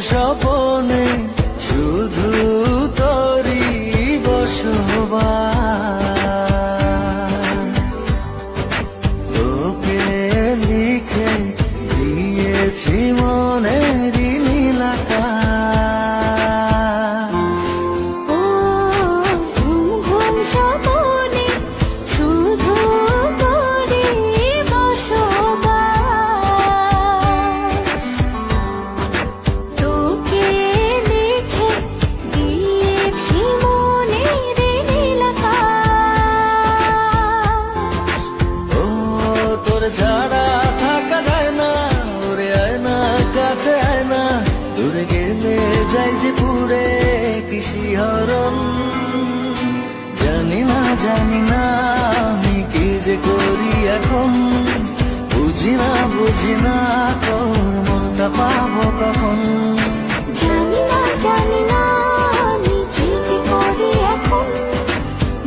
স্বপনে শুধু তোরই বসবাস। তোকে লিখে দিয়েছি মনের নীল আকাশ। ও ঘুম ঘুম স্বপনে শুধু তোরই বসবাস। তোকে লিখে দিয়েছি মনের নীল আকাশ। ও তোর ছাড়া থাকা যায় না, ওরে আয় না কাছে আয় না, দূরে গেলে যাই যে পুরে কি শিহরণ। জানি না আমি কি যে করি এখন, বুঝি না তোর মনটা পাবো কখন। জানি না আমি কি যে করি এখন,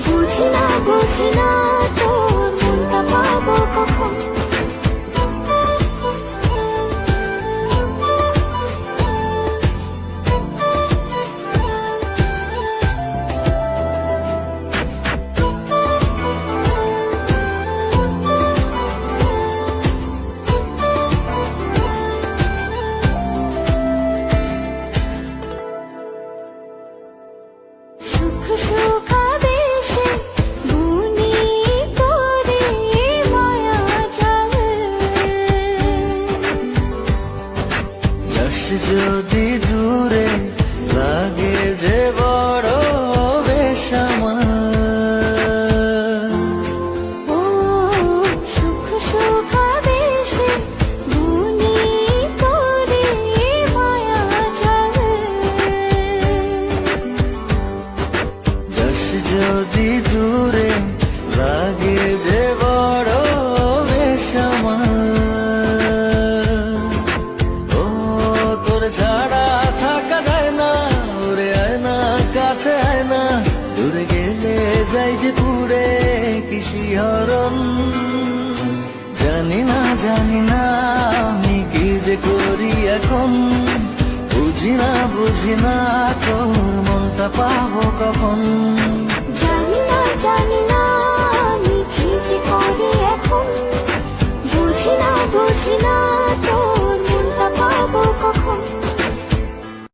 বুঝি না তোর মনটা পাবো কখন। সুখ সুখাবেশে বুনি করে মায়া জাল। যাস যদি দূরে লাগে যে বড় বেসামাল। ও সুখ সুখাবেশে বুনি করে মায়া জাল। যাস যদি দূরে লাগে যে বড় বেসামাল। ও তোর ছাড়া থাকা যায় না, ওরে আয় না কাছে আয় না, দূরে গেলে যাই যে পুরে কি শিহরণ। জানি না আমি কি যে করি এখন, বুঝি না তোর মনটা পাবো কখন। জানি না আমি কি যে করি এখন, বুঝি না তোর